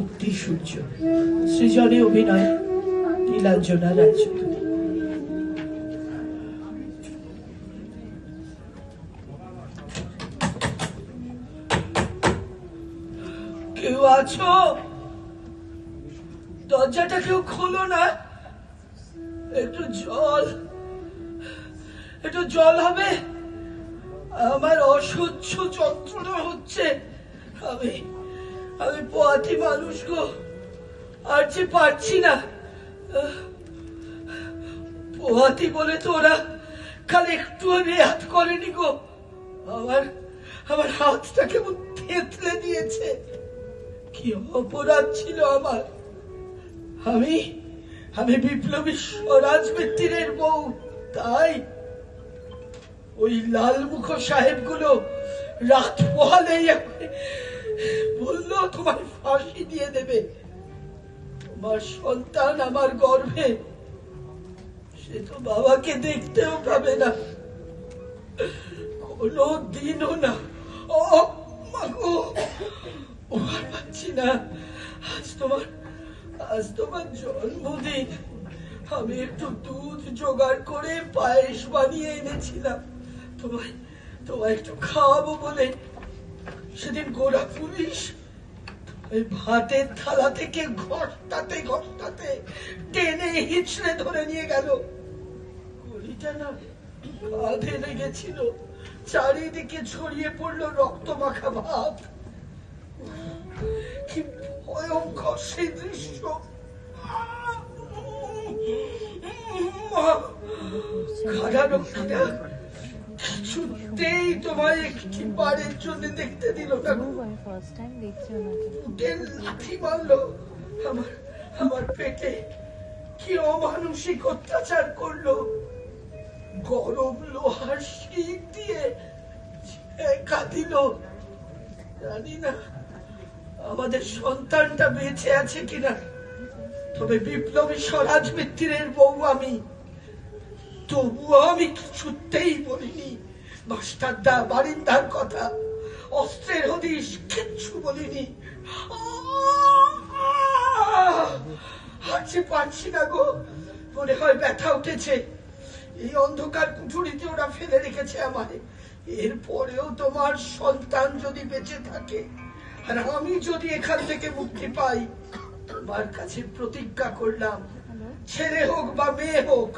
মুক্তি সূর্য। সৃজনে অভিনয় নীলাঞ্জনা রায়চৌধুরী। কেউ আছো? দরজাটা কেউ খোলো না। একটু জল হবে। আমার অসহ্য যন্ত্রণা হচ্ছে। আমি পোয়াতি মানুষ গো, আর যে পারছি না। পোয়াতি বলে তো ওরা কাল একটু রেহাত করেনি গো। আমার হাতটা কেমন থেতলে দিয়েছে। কি অপরাধ ছিল আমার। আমি বিপ্লবী স্বরাজ মিত্রের বউ, তাই ওই লালমুখ সাহেব গুলো রাত পোহালেই বললো তোমার ফাঁসি দিয়ে দেবে। তোমার সন্তান আমার গর্ভে, সে তো বাবাকে দেখতেও পাবে না, কোনো দিনও না। ও মাগো, আর পাচ্ছি না। আজ তোমার জন্মদিন। আমি একটু দুধ জোগাড় করে পায়েস বানিয়ে এনেছিলাম তোমায় একটু খাওয়াবো বলে। সেদিন গোড়া পুলিশ ভাতের থালা থেকে ঘষতাতে টেনে হিচড়ে ধরে নিয়ে গেল। গলিটা না কাঁধে লেগেছিল, চারিদিকে ছড়িয়ে পড়লো রক্ত মাখা ভাত। কি ভয়ঙ্কর সেই দৃশ্য। কিছুতেই তোমায় একটি বারের জন্য দেখতে দিল না। লাথি মারলো আমার পেটে। কি অমানসিক অত্যাচার করলো। গরম লোহার শিক দিয়ে ছেঁকা দিল। জানি না আমাদের সন্তানটা বেঁচে আছে কিনা, তবে বিপ্লবী স্বরাজ মিত্রের বউ আমি। তবুও আমি কিছুতেই বলিনি মাস্টারদা বারিন্দার কথা, অস্ত্রের হদিশ কিচ্ছু বলিনি। হাঁটতে পারছি না গো, মনে হয় ব্যথা উঠেছে। এই অন্ধকার কুঠুরিতে ওরা ফেলে রেখেছে আমারে। এরপরেও তোমার সন্তান যদি বেঁচে থাকে আর আমি যদি এখান থেকে মুক্তি পাই, তোমার কাছে প্রতিজ্ঞা করলাম, ছেলে হোক বা মেয়ে হোক,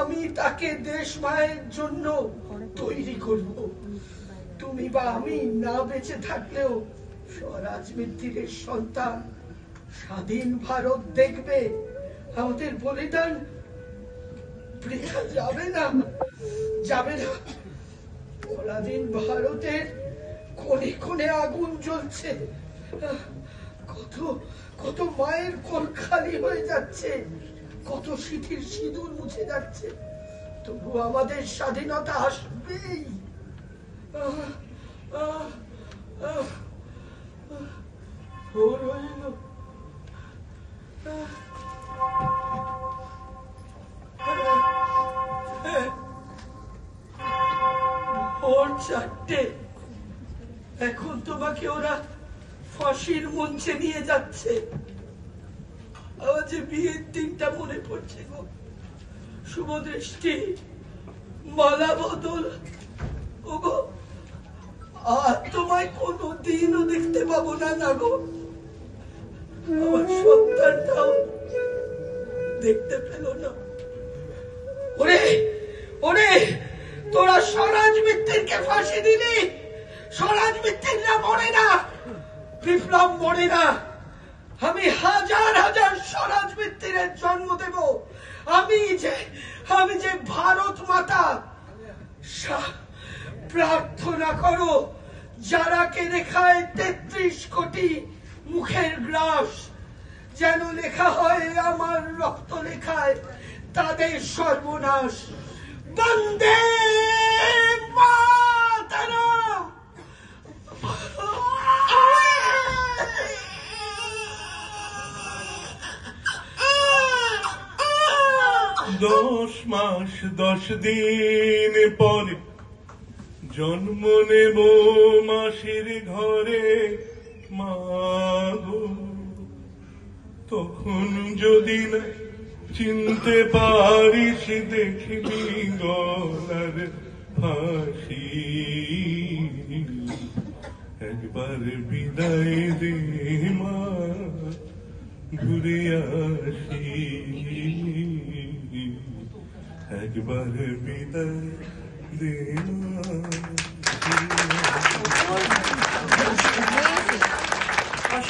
আমি তাকে দেশ মায়ের জন্য তৈরি করব। তুমি বা আমি না বেঁচে থাকলেও স্বরাজ মিত্রের সন্তান স্বাধীন ভারত দেখবে। আমাদের বলিদান বৃথা যাবে না। পরাধীন ভারতের কোণে কোণে আগুন জ্বলছে। কত মায়ের কোল খালি হয়ে যাচ্ছে, কত শিথির সিঁদুর মুছে যাচ্ছে। তবু আমাদের স্বাধীনতা আসবেই। ভোর হইল। ভোর 4টে। এখন তোমাকে ওরা ফাঁসির মঞ্চে নিয়ে যাচ্ছে। আমার যে বিয়ের দিনটা মনে পড়ছে গো। শুভ দৃষ্টি, মালা বদল। ওগো, আর তোমায় কোনো দিনও দেখতে পাবো না গো। আমার সন্তানটাও দেখতে পেল না। ওরে তোরা স্বরাজ মিত্রকে ফাঁসি দিলি। স্বরাজ মিত্ররা মরে না, বিপ্লব মরে না। আমি হাজার হাজার স্বরাজ মিত্রের জন্ম দেব। আমি যে ভারত মাতা। প্রার্থনা করো যারাকে লেখায় 33 কোটি মুখের গ্রাস, যেন লেখা হয় আমার রক্ত লেখায় তাদের সর্বনাশ। বন্দে মাতরম। 10 মাস 10 দিন পরে জন্ম নেব মাসির ঘরে। মা গো তখন যদি না চিনতে পারিস দেখবি গলার ফাঁসি। একবার বিদায় দে মা, ঘুরে আসি। একবার বিদায় দে মা, ঘুরে আসি।